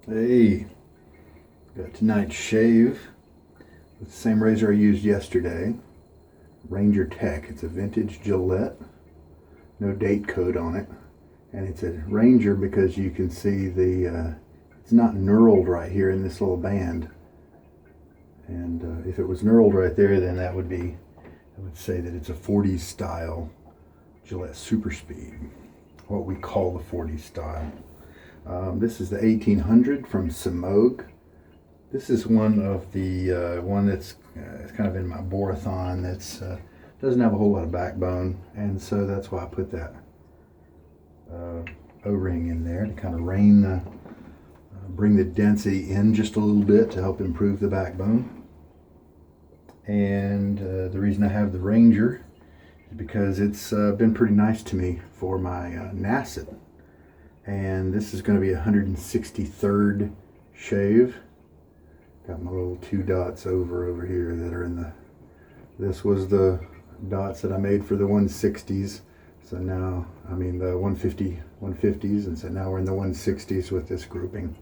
Hey, got tonight's shave with the same razor I used yesterday. Ranger Tech. It's a vintage Gillette. No date code on it. And it's a Ranger because you can see it's not knurled right here in this little band. And if it was knurled right there, then I would say that it's a 40s style Gillette Super Speed. What we call the 40s style. This is the 1800 from Semogue. This is one of the one that's it's kind of in my Boarathon. That's doesn't have a whole lot of backbone, and so that's why I put that O-ring in there to kind of bring the density in just a little bit to help improve the backbone. And the reason I have the Ranger is because it's been pretty nice to me for my Nacet. And this is going to be a 163rd shave. Got my little 2 dots over here that are in this was the dots that I made for the 160s. So now, the 150s, and so now we're in the 160s with this grouping.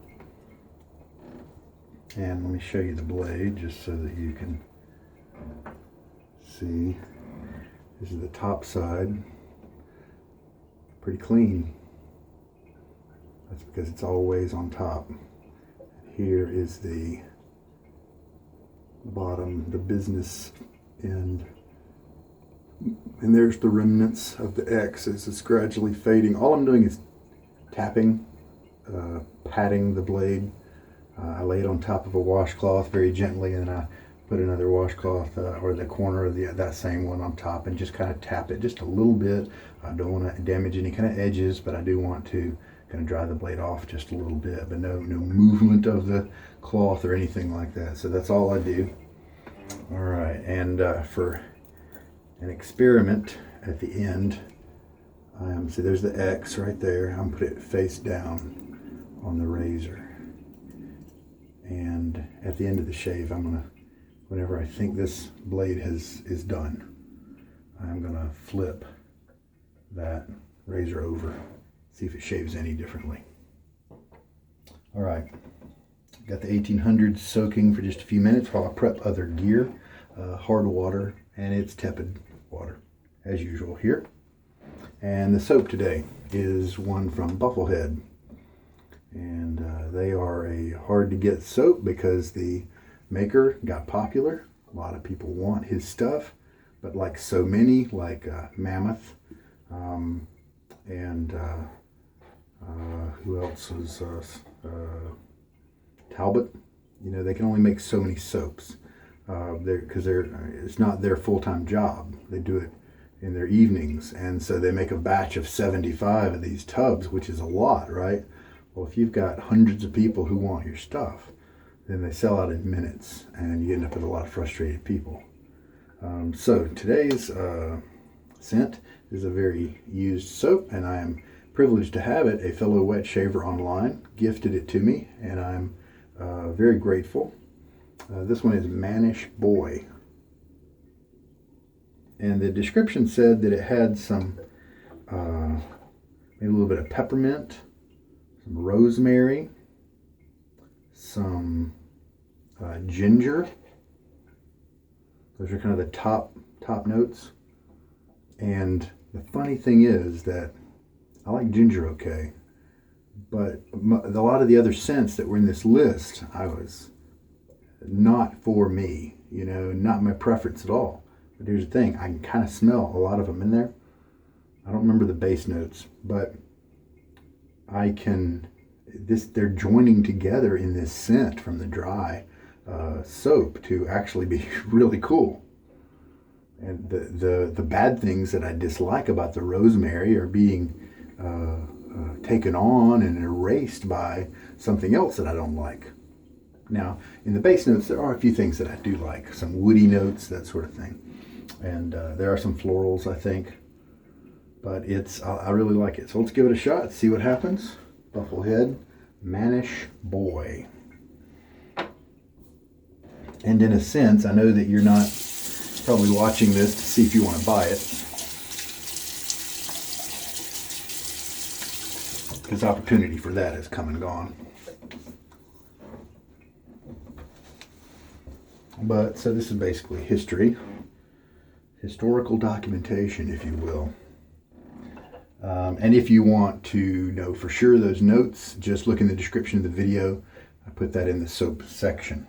And let me show you the blade just so that you can see. This is the top side. Pretty clean. That's because it's always on top. Here is the bottom, the business end. And there's the remnants of the X as it's gradually fading. All I'm doing is tapping, patting the blade. I lay it on top of a washcloth very gently, and then I put another washcloth or the corner of that same one on top and just kind of tap it just a little bit. I don't want to damage any kind of edges, but I do want to kind of dry the blade off just a little bit, but no movement of the cloth or anything like that. So that's all I do. All right, and for an experiment at the end, see there's the X right there. I'm put it face down on the razor, and at the end of the shave, I'm gonna, whenever I think this blade is done, I'm gonna flip that razor over. See if it shaves any differently. All right, got the 1800s soaking for just a few minutes while I prep other gear. Hard water, and it's tepid water as usual here. And the soap today is one from Bufflehead, and they are a hard to get soap because the maker got popular. A lot of people want his stuff, but like so many, like Mammoth, and who else was Talbot? They can only make so many soaps because it's not their full-time job. They do it in their evenings, and so they make a batch of 75 of these tubs, which is a lot, right? Well, if you've got hundreds of people who want your stuff, then they sell out in minutes, and you end up with a lot of frustrated people. So today's scent is a very used soap, and I am privileged to have it. A fellow wet shaver online gifted it to me, and I'm very grateful. This one is Mannish Boy, and the description said that it had some maybe a little bit of peppermint, some rosemary, some ginger. Those are kind of the top notes. And the funny thing is that I like ginger okay, but a lot of the other scents that were in this list, I was not for me, not my preference at all. But here's the thing, I can kind of smell a lot of them in there. I don't remember the base notes, but they're joining together in this scent from the dry soap to actually be really cool. And the bad things that I dislike about the rosemary are being taken on and erased by something else that I don't like. Now, in the base notes, there are a few things that I do like, some woody notes, that sort of thing. And there are some florals, I think. But I really like it. So let's give it a shot, see what happens. Bufflehead Mannish Boy. And in a sense, I know that you're not probably watching this to see if you want to buy it, because opportunity for that has come and gone. But so this is basically history, historical documentation, if you will. And if you want to know for sure those notes, just look in the description of the video. I put that in the soap section.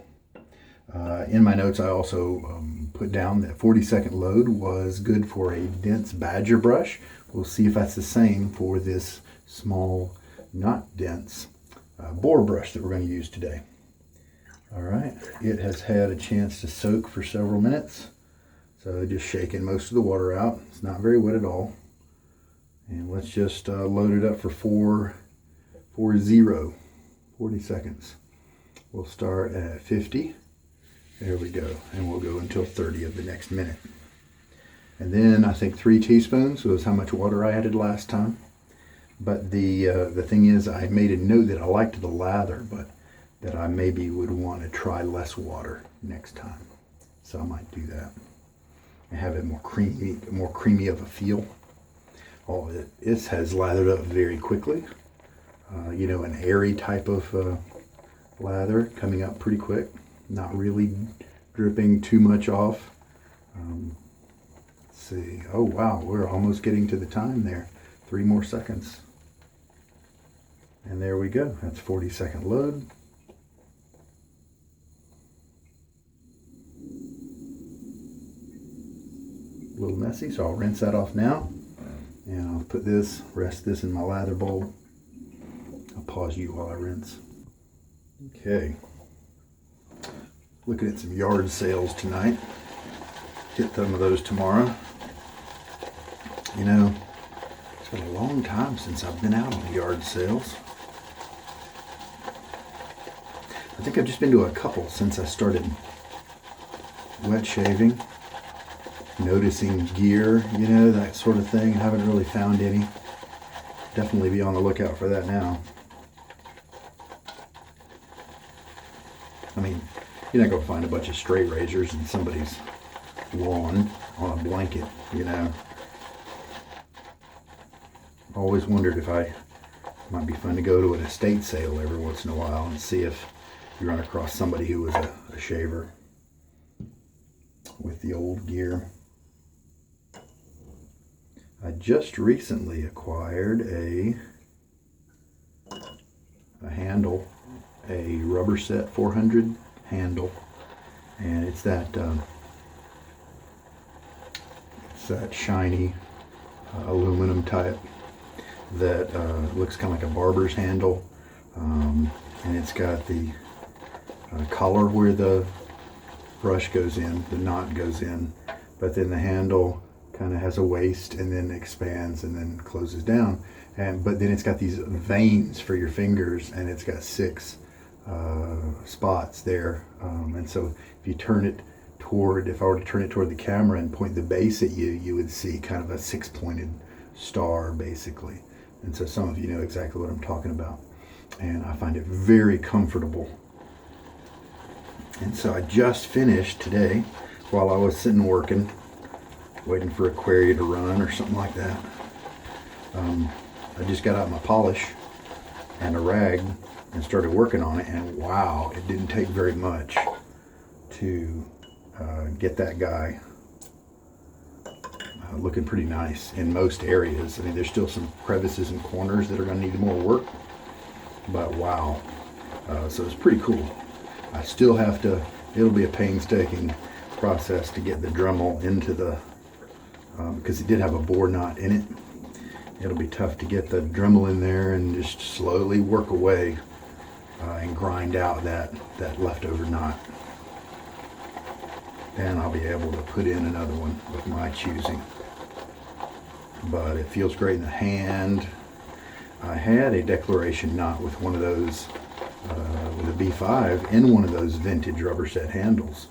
In my notes, I also put down that 40-second load was good for a dense badger brush. We'll see if that's the same for this small, not dense boar brush that we're going to use today. All right, it has had a chance to soak for several minutes. So just shaking most of the water out. It's not very wet at all. And let's just load it up for 40 seconds. We'll start at 50. There we go. And we'll go until 30 of the next minute. And then I think 3 teaspoons was how much water I added last time. But the thing is, I made a note that I liked the lather, but that I maybe would want to try less water next time. So I might do that and have it more creamy of a feel. Oh, it has lathered up very quickly. You know, an airy type of lather coming up pretty quick. Not really dripping too much off. Let's see. Oh, wow. We're almost getting to the time there. 3 more seconds. And there we go. That's 40-second load. A little messy, so I'll rinse that off now. And I'll put this, rest this in my lather bowl. I'll pause you while I rinse. Okay. Looking at some yard sales tonight. Hit some of those tomorrow. You know, it's been a long time since I've been out on the yard sales. I think I've just been to a couple since I started wet shaving. Noticing gear, you know, that sort of thing. I haven't really found any. Definitely be on the lookout for that now. I mean, you're not going to find a bunch of straight razors in somebody's lawn on a blanket, you know. Always wondered if it might be fun to go to an estate sale every once in a while and see if you run across somebody who was a shaver with the old gear. I just recently acquired a handle, a rubber set 400 handle, and it's that shiny aluminum type that looks kind of like a barber's handle, and it's got the collar where the brush goes in, the knot goes in, but then the handle kind of has a waist and then expands and then closes down, but then it's got these veins for your fingers, and it's got 6 spots there, and so if you turn it toward, if I were to turn it toward the camera and point the base at you, you would see kind of a 6-pointed star basically. And so some of you know exactly what I'm talking about, and I find it very comfortable. And so I just finished today while I was sitting working, waiting for a query to run or something like that. I just got out my polish and a rag and started working on it, and wow, it didn't take very much to get that guy looking pretty nice in most areas. I mean, there's still some crevices and corners that are going to need more work, but wow. So it's pretty cool. I still have to, it'll be a painstaking process to get the Dremel into the, because it did have a bore knot in it. It'll be tough to get the Dremel in there and just slowly work away and grind out that leftover knot. And I'll be able to put in another one of my choosing. But it feels great in the hand. I had a declaration knot with one of those, with a B5 in one of those vintage rubber set handles.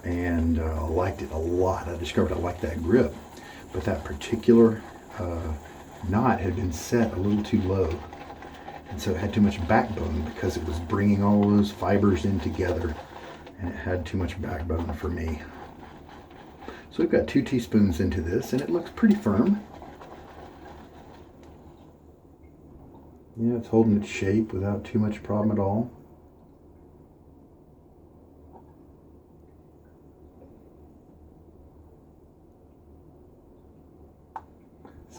And I liked it a lot. I discovered I liked that grip. But that particular knot had been set a little too low. And so it had too much backbone because it was bringing all those fibers in together. And it had too much backbone for me. So we've got 2 teaspoons into this, and it looks pretty firm. Yeah, it's holding its shape without too much problem at all.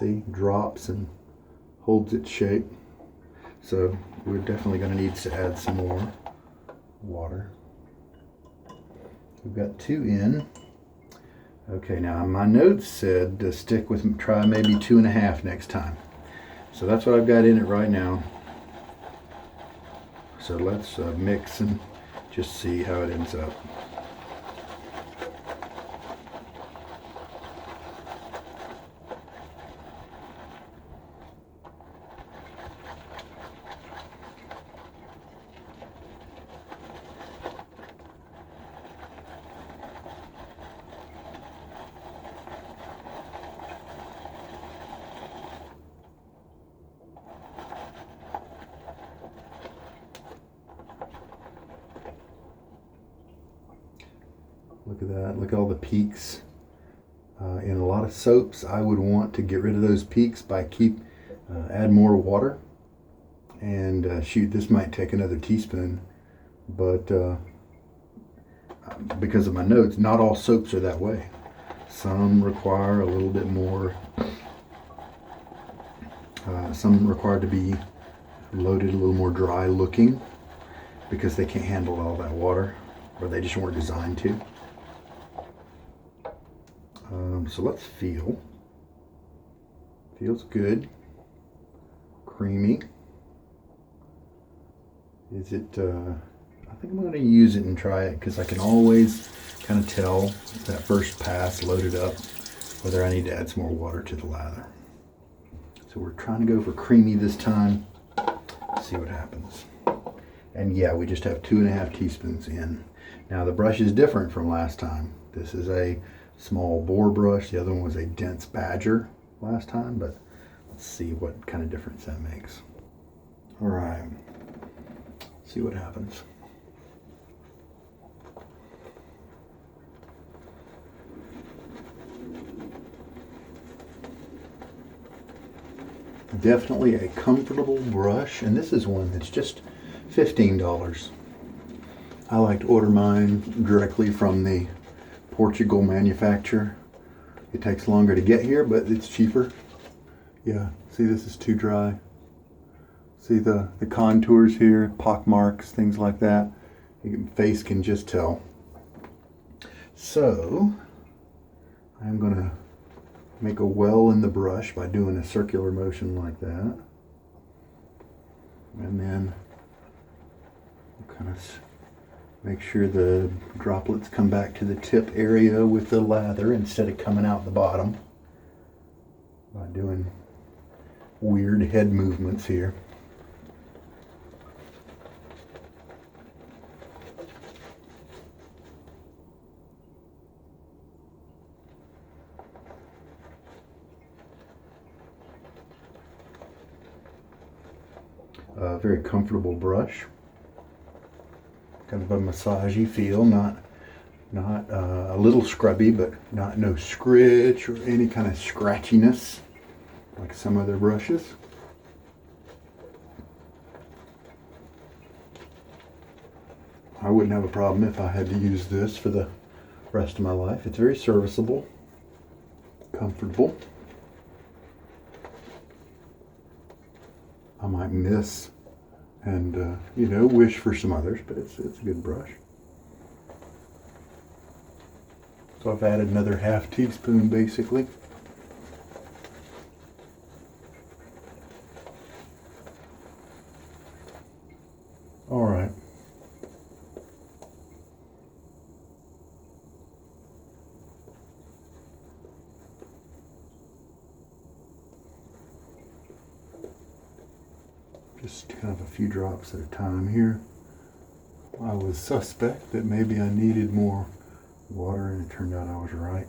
See, drops and holds its shape. So we're definitely going to need to add some more water. We've got 2 in. Okay, now my notes said to stick with, try maybe 2.5 next time. So that's what I've got in it right now. So let's mix and just see how it ends up. Look at that, look at all the peaks. In a lot of soaps, I would want to get rid of those peaks by add more water. And shoot, this might take another teaspoon, but because of my notes, not all soaps are that way. Some require a little bit more, some require to be loaded a little more dry looking because they can't handle all that water, or they just weren't designed to. So let's feel. Feels good. Creamy. Is it, I think I'm going to use it and try it because I can always kind of tell that first pass loaded up whether I need to add some more water to the lather. So we're trying to go for creamy this time. See what happens. And yeah, we just have 2.5 teaspoons in. Now the brush is different from last time. This is a small Boar brush. The other one was a dense Badger last time, but let's see what kind of difference that makes. All right, see what happens. Definitely a comfortable brush, and this is one that's just $15. I like to order mine directly from the Portugal manufacturer. It takes longer to get here, but it's cheaper. Yeah, see, this is too dry. See the contours here, pock marks, things like that. Your face can just tell. So I'm gonna make a well in the brush by doing a circular motion like that. And then kind of make sure the droplets come back to the tip area with the lather instead of coming out the bottom by doing weird head movements here. A very comfortable brush. Kind of a massagey feel, not a little scrubby, but no scritch or any kind of scratchiness like some other brushes. I wouldn't have a problem if I had to use this for the rest of my life. It's very serviceable, comfortable. I might miss and wish for some others, but it's a good brush. So I've added another half teaspoon basically. All right. Just kind of a few drops at a time here. I was suspect that maybe I needed more water, and it turned out I was right.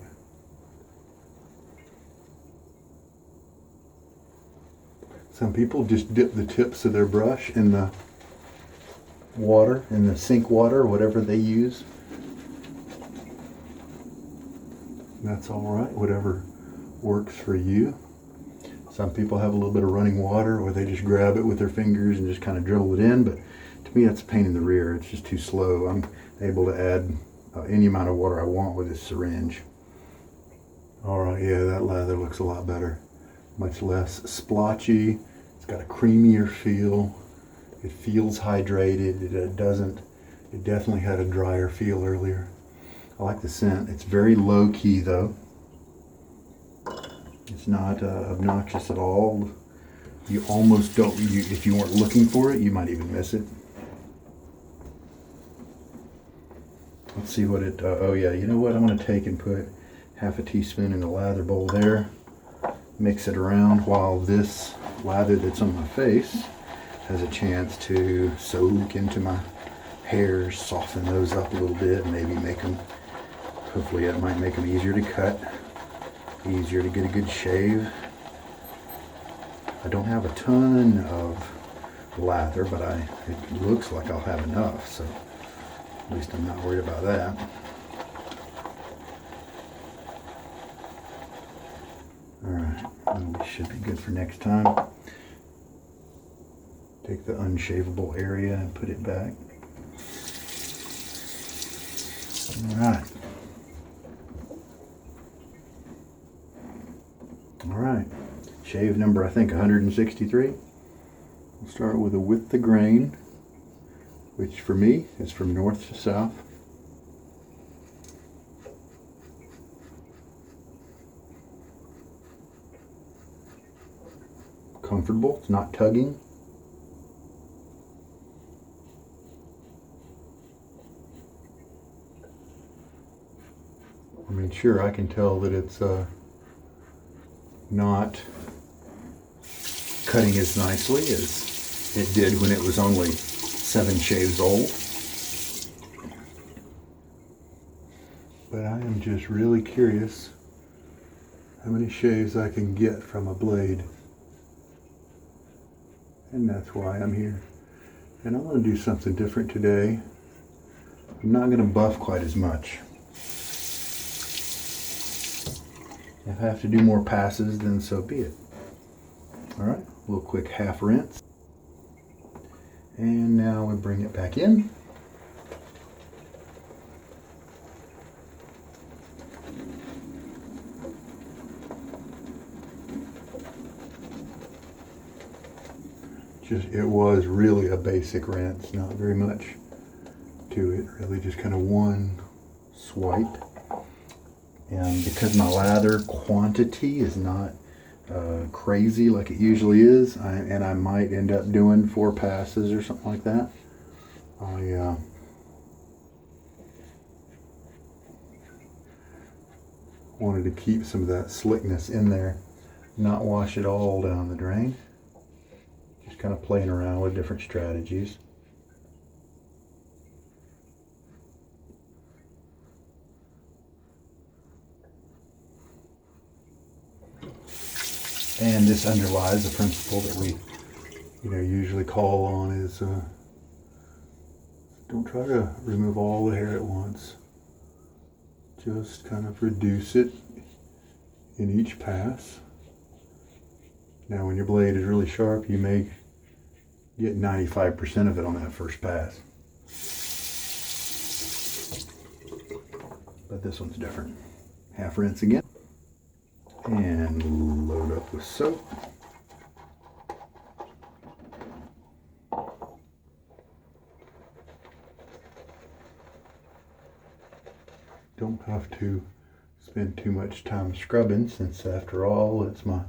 Some people just dip the tips of their brush in the water, in the sink water, or whatever they use. That's all right, whatever works for you. Some people have a little bit of running water, or they just grab it with their fingers and just kind of drill it in, but to me that's a pain in the rear. It's just too slow. I'm able to add any amount of water I want with this syringe. All right, yeah, that lather looks a lot better. much less splotchy. It's got a creamier feel. It feels hydrated. It definitely had a drier feel earlier. I like the scent. It's very low key though. It's not obnoxious at all. You almost don't, if you weren't looking for it, you might even miss it. Let's see what it, oh yeah, you know what? I'm going to take and put half a teaspoon in the lather bowl there. Mix it around while this lather that's on my face has a chance to soak into my hairs, soften those up a little bit, maybe make them, hopefully it might make them easier to cut, easier to get a good shave. I don't have a ton of lather, but it looks like I'll have enough, so at least I'm not worried about that. Alright, we should be good for next time. Take the unshavable area and put it back. Alright. Alright. Shave number, I think, 163. We'll start with a with the grain, which for me is from north to south. Comfortable, it's not tugging. I mean, sure, I can tell that it's not cutting as nicely as it did when it was only 7 shaves old. But I am just really curious how many shaves I can get from a blade. And that's why I'm here. And I'm going to do something different today. I'm not going to buff quite as much. If I have to do more passes, then so be it. Alright, a little quick half rinse. And now we bring it back in. It was really a basic rinse, not very much to it, really just kind of one swipe. And because my lather quantity is not crazy like it usually is, and I might end up doing 4 passes or something like that, I wanted to keep some of that slickness in there, not wash it all down the drain. Just kind of playing around with different strategies. And this underlies the principle that we, usually call on is don't try to remove all the hair at once. Just kind of reduce it in each pass. Now, when your blade is really sharp, you may get 95% of it on that first pass. But this one's different. Half rinse again. And load up with soap. Don't have to spend too much time scrubbing, since after all it's my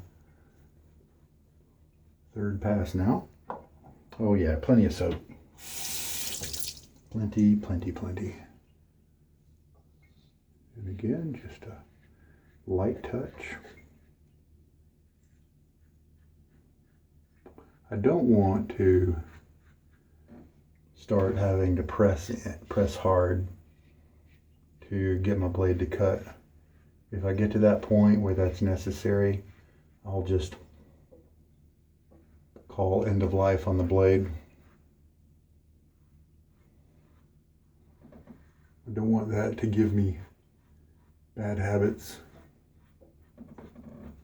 3rd pass now. Oh yeah, plenty of soap. Plenty, plenty, plenty. And again, just a light touch. I don't want to start having to press hard to get my blade to cut. If I get to that point where that's necessary, I'll just call end of life on the blade. I don't want that to give me bad habits.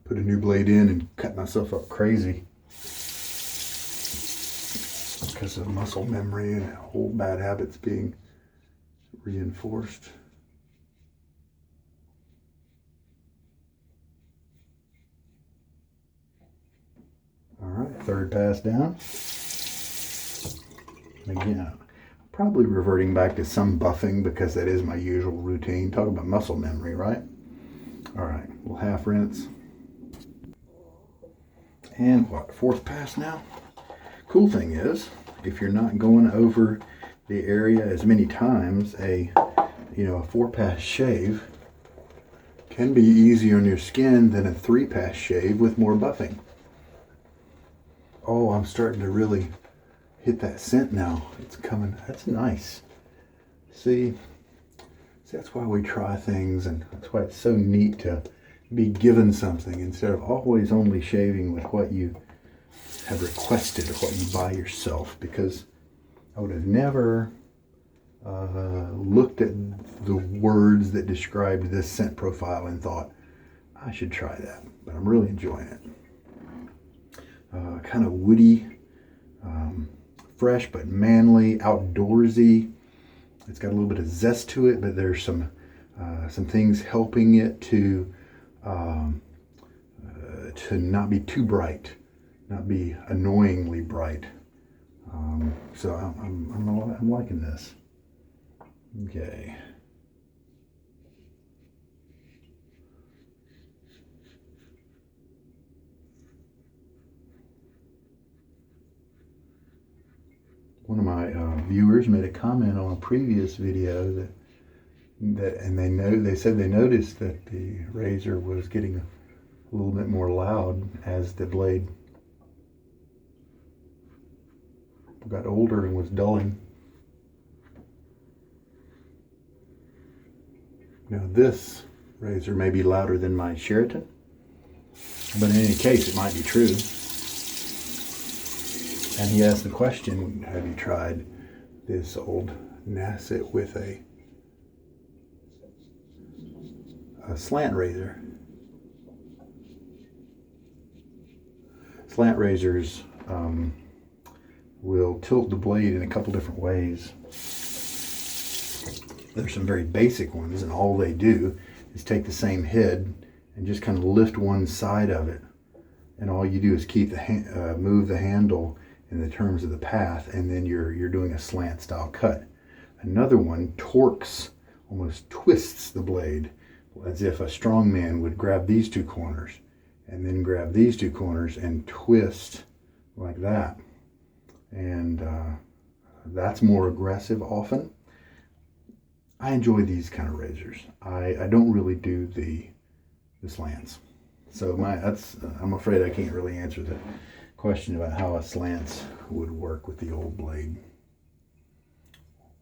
Put a new blade in and cut myself up crazy because of muscle memory and old bad habits being reinforced. Third pass down. Again, probably reverting back to some buffing because that is my usual routine. Talk about muscle memory, right? All right, we'll half rinse. And what, fourth pass now? Cool thing is, if you're not going over the area as many times, a 4-pass shave can be easier on your skin than a 3-pass shave with more buffing. Oh, I'm starting to really hit that scent now. It's coming. That's nice. See, that's why we try things, and that's why it's so neat to be given something instead of always only shaving with what you have requested or what you buy yourself, because I would have never looked at the words that described this scent profile and thought, I should try that. But I'm really enjoying it. Kind of woody, fresh but manly, outdoorsy. It's got a little bit of zest to it, but there's some things helping it to not be too bright, not be annoyingly bright. So I'm liking this. Okay. One of my viewers made a comment on a previous video they said they noticed that the razor was getting a little bit more loud as the blade got older and was dulling. Now this razor may be louder than my Sheraton, but in any case it might be true. And he asked the question, have you tried this old Nacet with a slant razor? Slant razors will tilt the blade in a couple different ways. There's some very basic ones, and all they do is take the same head and just kind of lift one side of it. And all you do is keep the move the handle in the terms of the path, and then you're doing a slant style cut. Another one torques, almost twists the blade as if a strong man would grab these two corners and then grab these two corners and twist like that. And that's more aggressive often. I enjoy these kind of razors. I don't really do the slants. So I'm afraid I can't really answer the question about how a slants would work with the old blade.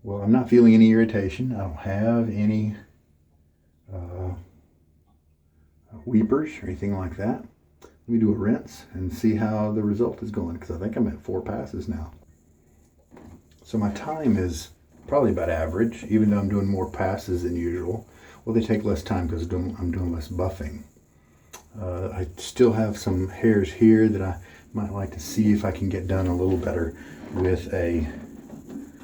Well, I'm not feeling any irritation. I don't have any weepers or anything like that. Let me do a rinse and see how the result is going, because I think I'm at 4 passes now. So my time is probably about average, even though I'm doing more passes than usual. Well, they take less time because I'm doing less buffing. I still have some hairs here that I might like to see if I can get done a little better with a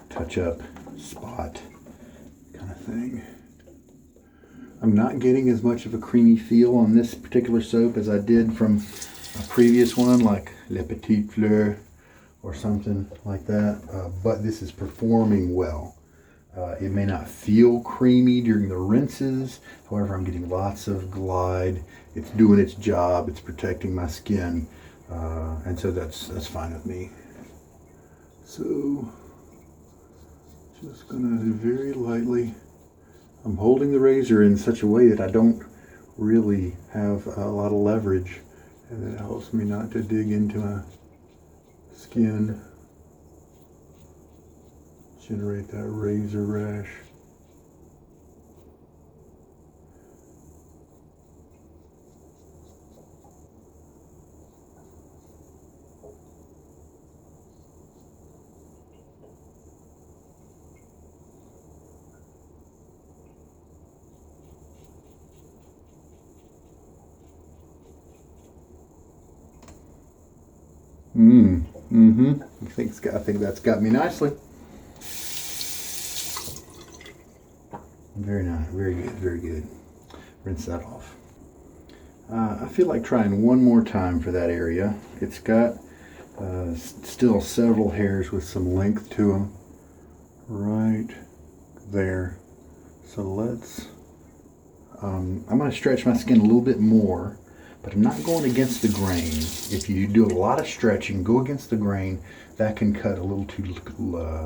touch-up spot kind of thing. I'm not getting as much of a creamy feel on this particular soap as I did from a previous one, like Le Petit Fleur or something like that, but this is performing well. It may not feel creamy during the rinses, however I'm getting lots of glide. It's doing its job, it's protecting my skin, and so that's fine with me. So just gonna very lightly, I'm holding the razor in such a way that I don't really have a lot of leverage, and it helps me not to dig into my skin, generate that razor rash. I think that's got me nicely. Very nice, very good, very good. Rinse that off. I feel like trying one more time for that area. It's got Still several hairs with some length to them right there. So let's, I'm going to stretch my skin a little bit more, but I'm not going against the grain. If you do a lot of stretching, go against the grain, that can cut a little too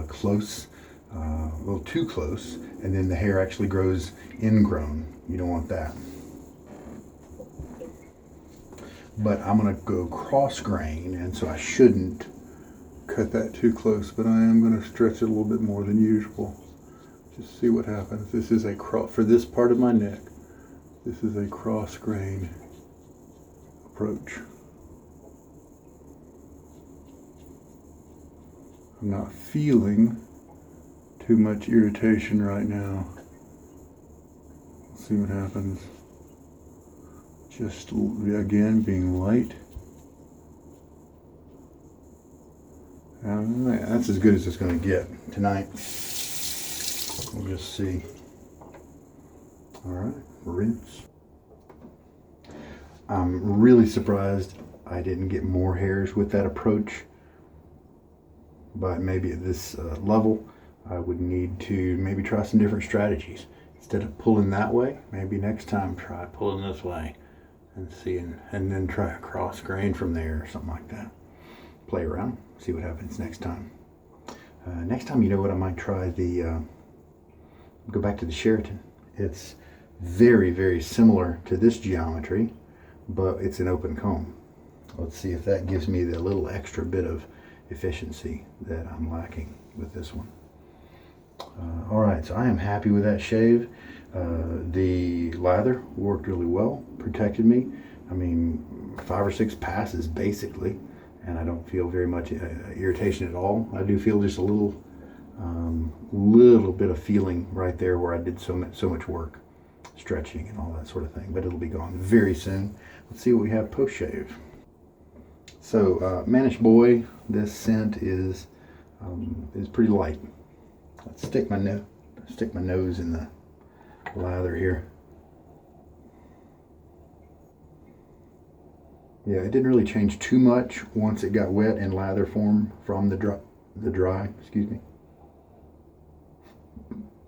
close, a little too close, and then the hair actually grows ingrown. You don't want that. But I'm going to go cross grain, and so I shouldn't cut that too close, but I am going to stretch it a little bit more than usual. Just see what happens. This is a for this part of my neck, this is a cross grain approach. I'm not feeling too much irritation right now. Let's see what happens. Just again being light. That's as good as it's going to get tonight. We'll just see. All right, rinse. I'm really surprised I didn't get more hairs with that approach, but maybe at this level I would need to maybe try some different strategies. Instead of pulling that way, maybe next time try pulling this way and see, and then try a cross grain from there or something like that. Play around, see what happens next time. Next time, you know what, I might try the go back to the Sheraton. It's very, very similar to this geometry, but it's an open comb. Let's see if that gives me the little extra bit of efficiency that I'm lacking with this one. All right, so I am happy with that shave. The lather worked really well, protected me. I mean, 5 or 6 passes basically, and I don't feel very much irritation at all. I do feel just a little bit of feeling right there where I did so much work, stretching and all that sort of thing, but it'll be gone very soon. Let's see what we have post shave. So Mannish Boy, this scent is pretty light. Let's stick my nose in the lather here. Yeah, it didn't really change too much once it got wet in lather form from the dry. Excuse me.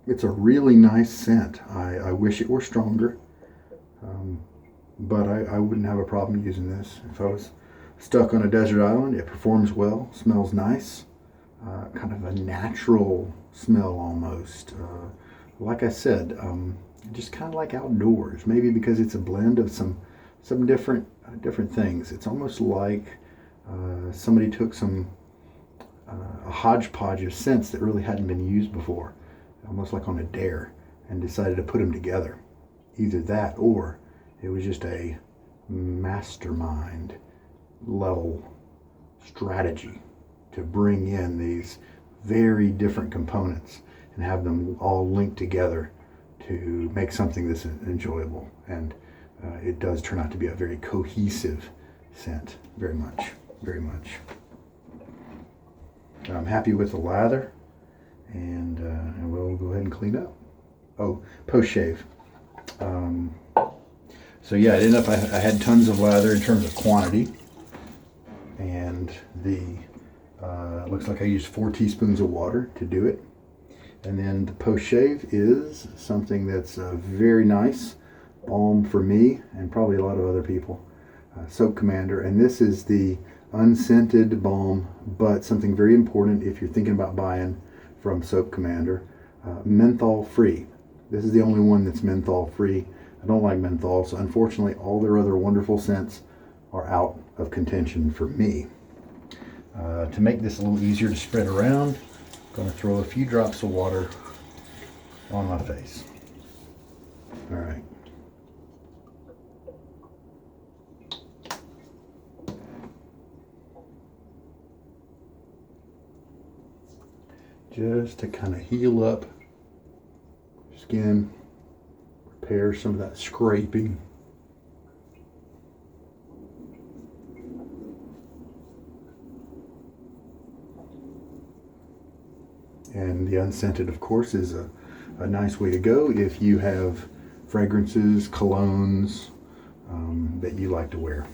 It's a really nice scent. I wish it were stronger, but I wouldn't have a problem using this. If I was stuck on a desert island, it performs well, smells nice, kind of a natural smell almost. Like I said, just kind of like outdoors, maybe because it's a blend of some different things. It's almost like somebody took a hodgepodge of scents that really hadn't been used before, almost like on a dare, and decided to put them together. Either that, or it was just a mastermind level strategy to bring in these very different components and have them all linked together to make something that's enjoyable. And it does turn out to be a very cohesive scent, very much. I'm happy with the lather, and we'll go ahead and clean up. Oh, post shave. So yeah, it ended up I had tons of lather in terms of quantity, and it looks like I used 4 teaspoons of water to do it. And then the post shave is something that's very nice balm for me and probably a lot of other people. Soap Commander, and this is the unscented balm, but something very important if you're thinking about buying from Soap Commander, menthol-free. This is the only one that's menthol-free. I don't like menthol, so unfortunately all their other wonderful scents are out of contention for me. To make this a little easier to spread around, I'm going to throw a few drops of water on my face. All right. Just to kind of heal up skin, repair some of that scraping. And the unscented, of course, is a nice way to go if you have fragrances, colognes that you like to wear.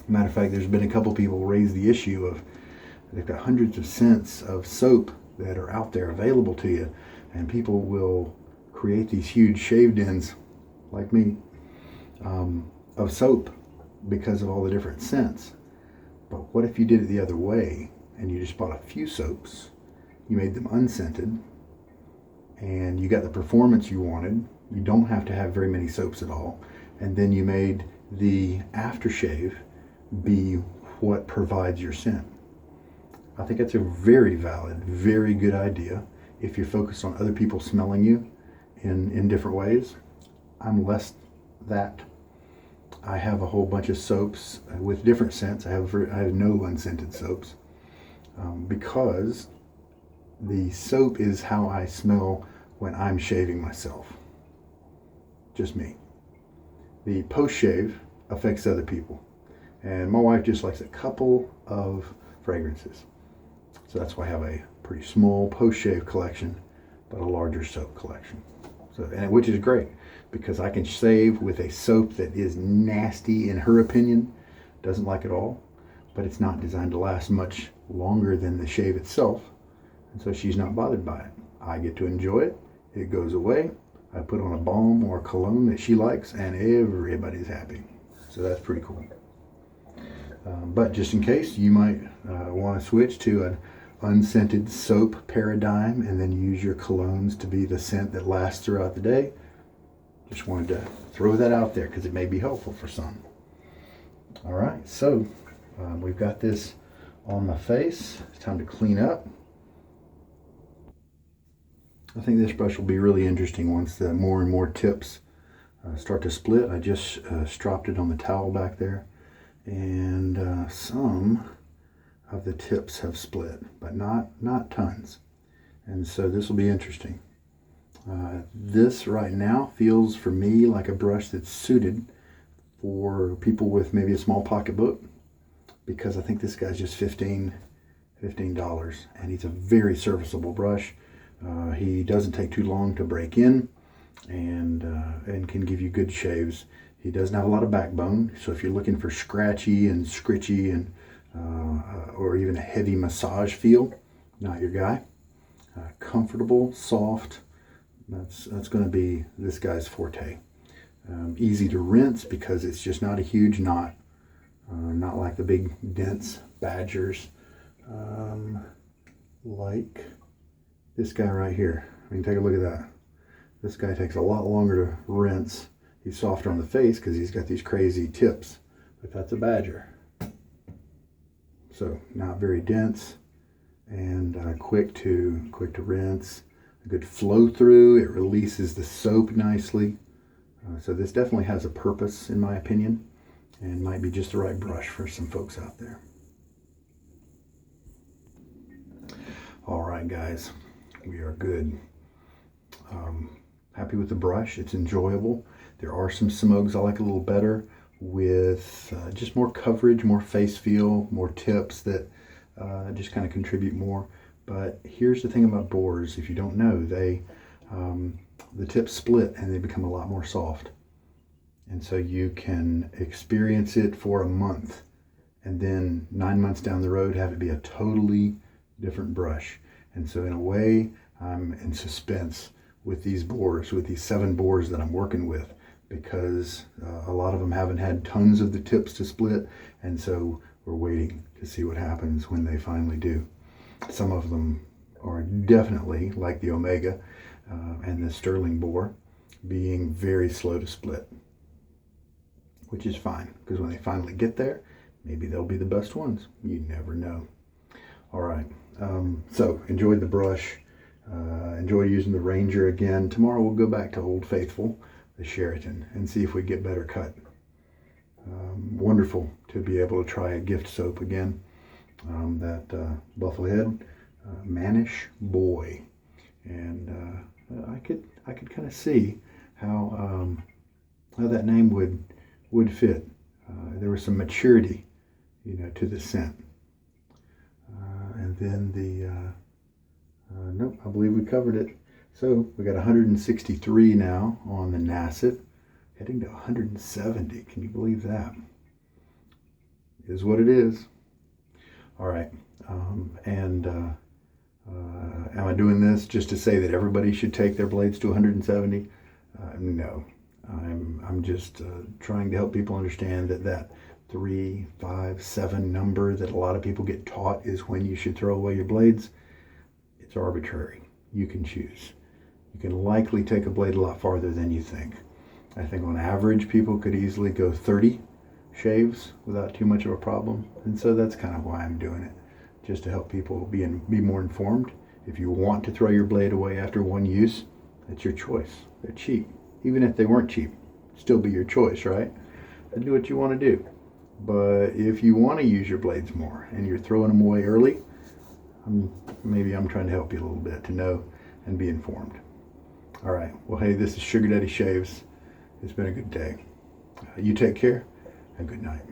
Matter of fact, there's been a couple people raise the issue of they've got hundreds of scents of soap that are out there available to you, and people will create these huge shave dens, like me, of soap because of all the different scents. But what if you did it the other way and you just bought a few soaps, you made them unscented, and you got the performance you wanted? You don't have to have very many soaps at all, and then you made the aftershave be what provides your scent. I think that's a very valid, very good idea if you're focused on other people smelling you in different ways. I'm less that. I have a whole bunch of soaps with different scents. I have no unscented soaps because the soap is how I smell when I'm shaving myself. Just me. The post-shave affects other people. And my wife just likes a couple of fragrances. So that's why I have a pretty small post-shave collection, but a larger soap collection. Which is great, because I can shave with a soap that is nasty in her opinion, doesn't like it all, but it's not designed to last much longer than the shave itself. And so she's not bothered by it. I get to enjoy it. It goes away. I put on a balm or a cologne that she likes, and everybody's happy. So that's pretty cool. But just in case, you might want to switch to an unscented soap paradigm and then use your colognes to be the scent that lasts throughout the day. Just wanted to throw that out there because it may be helpful for some. All right, so we've got this on my face. It's time to clean up. I think this brush will be really interesting once the more and more tips start to split. I just stropped it on the towel back there, and some of the tips have split, but not tons. And so this will be interesting. This right now feels for me like a brush that's suited for people with maybe a small pocketbook, because I think this guy's just $15, and he's a very serviceable brush. He doesn't take too long to break in, and can give you good shaves. He doesn't have a lot of backbone, so if you're looking for scratchy and scritchy and or even a heavy massage feel, not your guy. Comfortable, soft, that's going to be this guy's forte. Easy to rinse because it's just not a huge knot, not like the big dense badgers, like this guy right here. I mean, take a look at that. This guy takes a lot longer to rinse. He's softer on the face because he's got these crazy tips, but that's a badger. So not very dense, and quick to rinse. A good flow through. It releases the soap nicely. So this definitely has a purpose, in my opinion, and might be just the right brush for some folks out there. All right, guys, we are good. Happy with the brush. It's enjoyable. There are some Semogues I like a little better, with just more coverage, more face feel, more tips that just kind of contribute more. But here's the thing about Boars. If you don't know, the tips split and they become a lot more soft. And so you can experience it for a month, and then 9 months down the road have it be a totally different brush. And so in a way, I'm in suspense with these Boars, with these 7 Boars that I'm working with, because a lot of them haven't had tons of the tips to split, and so we're waiting to see what happens when they finally do. Some of them are definitely, like the Omega and the Sterling Boar, being very slow to split, which is fine, because when they finally get there, maybe they'll be the best ones. You never know. All right, so enjoyed the brush. Enjoy using the Ranger again. Tomorrow we'll go back to Old Faithful, the Sheraton, and see if we get better cut. Wonderful to be able to try a gift soap again. That Bufflehead Mannish Boy, and I could kind of see how that name would fit. There was some maturity, to the scent. And then nope, I believe we covered it. So we got 163 now on the Nacet, heading to 170. Can you believe that? is what it is. All right. Am I doing this just to say that everybody should take their blades to 170? No. I'm just trying to help people understand that 3, 5, 7 number that a lot of people get taught is when you should throw away your blades. It's arbitrary. You can choose. You can likely take a blade a lot farther than you think. I think on average people could easily go 30 shaves without too much of a problem, and so that's kind of why I'm doing it, just to help people be more informed. If you want to throw your blade away after one use, that's your choice. They're cheap. Even if they weren't cheap, it'd still be your choice, right? Do what you want to do. But if you want to use your blades more and you're throwing them away early, maybe I'm trying to help you a little bit to know and be informed. All right. Well, hey, this is Sugar Daddy Shaves. It's been a good day. You take care and good night.